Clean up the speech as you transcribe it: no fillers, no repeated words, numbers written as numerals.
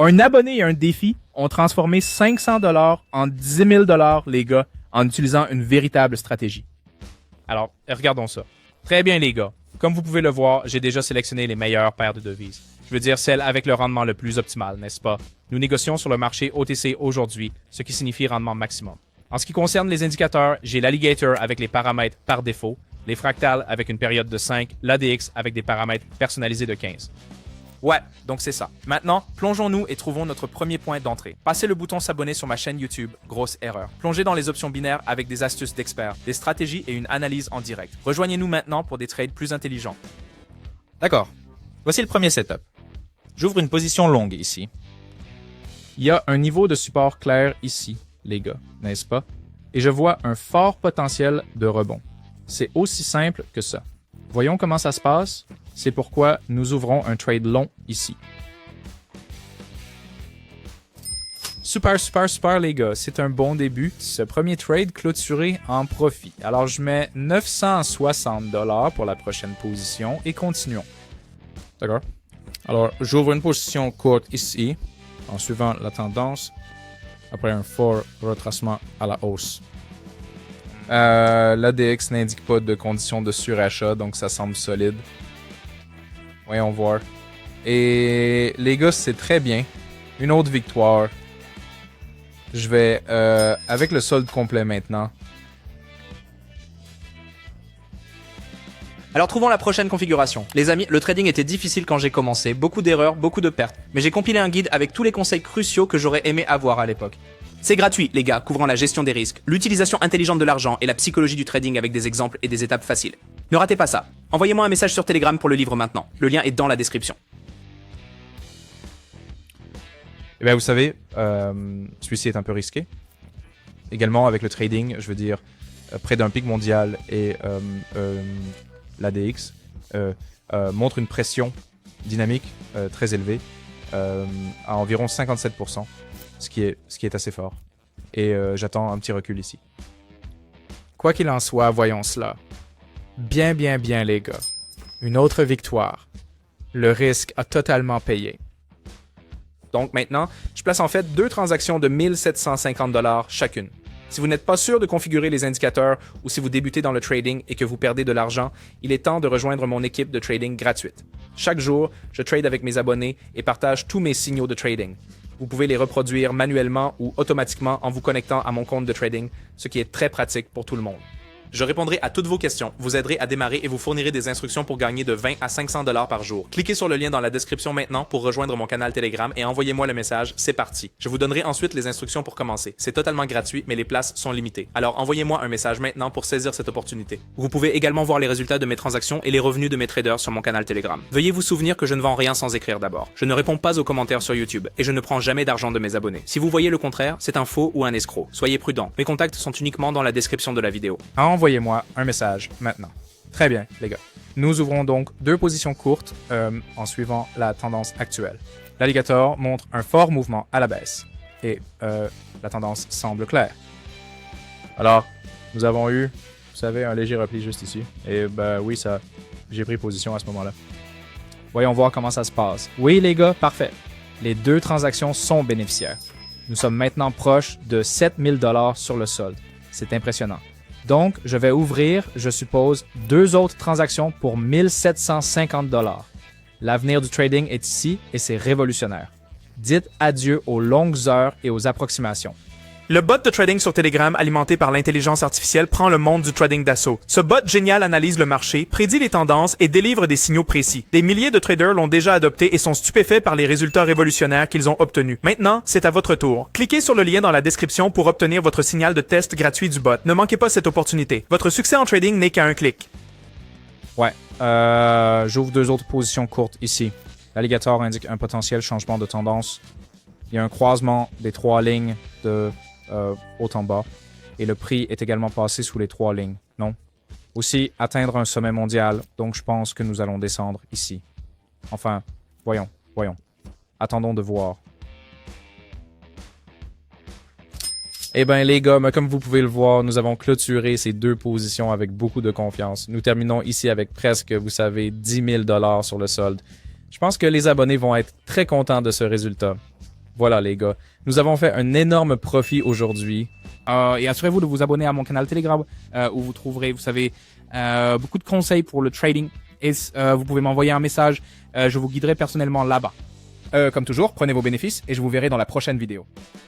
Un abonné et un défi ont transformé 500$ en 10 000$, les gars, en utilisant une véritable stratégie. Alors, regardons ça. Très bien, les gars. Comme vous pouvez le voir, j'ai déjà sélectionné les meilleures paires de devises. Je veux dire celles avec le rendement le plus optimal, n'est-ce pas? Nous négocions sur le marché OTC aujourd'hui, ce qui signifie rendement maximum. En ce qui concerne les indicateurs, j'ai l'Alligator avec les paramètres par défaut, les fractales avec une période de 5, l'ADX avec des paramètres personnalisés de 15. Ouais, donc c'est ça. Maintenant, plongeons-nous et trouvons notre premier point d'entrée. Passez le bouton s'abonner sur ma chaîne YouTube, grosse erreur. Plongez dans les options binaires avec des astuces d'experts, des stratégies et une analyse en direct. Rejoignez-nous maintenant pour des trades plus intelligents. D'accord. Voici le premier setup. J'ouvre une position longue ici. Il y a un niveau de support clair ici, les gars, n'est-ce pas? Et je vois un fort potentiel de rebond. C'est aussi simple que ça. Voyons comment ça se passe. C'est pourquoi nous ouvrons un trade long ici. Super, les gars. C'est un bon début. Ce premier trade clôturé en profit. Alors, je mets 960$ pour la prochaine position et continuons. D'accord. Alors, j'ouvre une position courte ici, en suivant la tendance, après un fort retracement à la hausse. L'ADX n'indique pas de conditions de surachat, donc ça semble solide. Voyons voir. Et les gars, c'est très bien. Une autre victoire. Je vais avec le solde complet maintenant. Alors trouvons la prochaine configuration. Les amis, le trading était difficile quand j'ai commencé, beaucoup d'erreurs, beaucoup de pertes. Mais j'ai compilé un guide avec tous les conseils cruciaux que j'aurais aimé avoir à l'époque. C'est gratuit, les gars, couvrant la gestion des risques, l'utilisation intelligente de l'argent et la psychologie du trading avec des exemples et des étapes faciles. Ne ratez pas ça. Envoyez-moi un message sur Telegram pour le livre maintenant. Le lien est dans la description. Eh bien, vous savez, celui-ci est un peu risqué. Également, avec le trading, je veux dire, près d'un pic mondial et l'ADX montre une pression dynamique très élevée, à environ 57%, ce qui est assez fort. Et j'attends un petit recul ici. Quoi qu'il en soit, voyons cela. Bien, les gars. Une autre victoire. Le risque a totalement payé. Donc maintenant, je place en fait 2 transactions de 1750$ chacune. Si vous n'êtes pas sûr de configurer les indicateurs ou si vous débutez dans le trading et que vous perdez de l'argent, il est temps de rejoindre mon équipe de trading gratuite. Chaque jour, je trade avec mes abonnés et partage tous mes signaux de trading. Vous pouvez les reproduire manuellement ou automatiquement en vous connectant à mon compte de trading, ce qui est très pratique pour tout le monde. Je répondrai à toutes vos questions, vous aiderai à démarrer et vous fournirai des instructions pour gagner de 20 à 500$ par jour. Cliquez sur le lien dans la description maintenant pour rejoindre mon canal Telegram et envoyez-moi le message « C'est parti ». Je vous donnerai ensuite les instructions pour commencer. C'est totalement gratuit, mais les places sont limitées. Alors envoyez-moi un message maintenant pour saisir cette opportunité. Vous pouvez également voir les résultats de mes transactions et les revenus de mes traders sur mon canal Telegram. Veuillez vous souvenir que je ne vends rien sans écrire d'abord. Je ne réponds pas aux commentaires sur YouTube et je ne prends jamais d'argent de mes abonnés. Si vous voyez le contraire, c'est un faux ou un escroc. Soyez prudents. Mes contacts sont uniquement dans la description de la vidéo. Envoyez-moi un message maintenant. Très bien, les gars. Nous ouvrons donc 2 positions courtes en suivant la tendance actuelle. L'Alligator montre un fort mouvement à la baisse et la tendance semble claire. Alors, nous avons eu, vous savez, un léger repli juste ici. Et oui, j'ai pris position à ce moment-là. Voyons voir comment ça se passe. Oui, les gars, parfait. Les 2 transactions sont bénéficiaires. Nous sommes maintenant proches de 7000$ sur le solde. C'est impressionnant. Donc, je vais ouvrir, je suppose, 2 autres transactions pour 1750$. L'avenir du trading est ici et c'est révolutionnaire. Dites adieu aux longues heures et aux approximations. Le bot de trading sur Telegram alimenté par l'intelligence artificielle prend le monde du trading d'assaut. Ce bot génial analyse le marché, prédit les tendances et délivre des signaux précis. Des milliers de traders l'ont déjà adopté et sont stupéfaits par les résultats révolutionnaires qu'ils ont obtenus. Maintenant, c'est à votre tour. Cliquez sur le lien dans la description pour obtenir votre signal de test gratuit du bot. Ne manquez pas cette opportunité. Votre succès en trading n'est qu'à un clic. Ouais, j'ouvre 2 autres positions courtes ici. L'Alligator indique un potentiel changement de tendance. Il y a un croisement des 3 lignes de haut en bas. Et le prix est également passé sous les 3 lignes, non? Aussi, atteindre un sommet mondial, donc je pense que nous allons descendre ici. Enfin, voyons. Attendons de voir. Eh bien, les gars, comme vous pouvez le voir, nous avons clôturé ces 2 positions avec beaucoup de confiance. Nous terminons ici avec presque, vous savez, 10 000$ sur le solde. Je pense que les abonnés vont être très contents de ce résultat. Voilà les gars, nous avons fait un énorme profit aujourd'hui. Et assurez-vous de vous abonner à mon canal Telegram où vous trouverez, vous savez, beaucoup de conseils pour le trading. Et vous pouvez m'envoyer un message, je vous guiderai personnellement là-bas. Comme toujours, prenez vos bénéfices et je vous verrai dans la prochaine vidéo.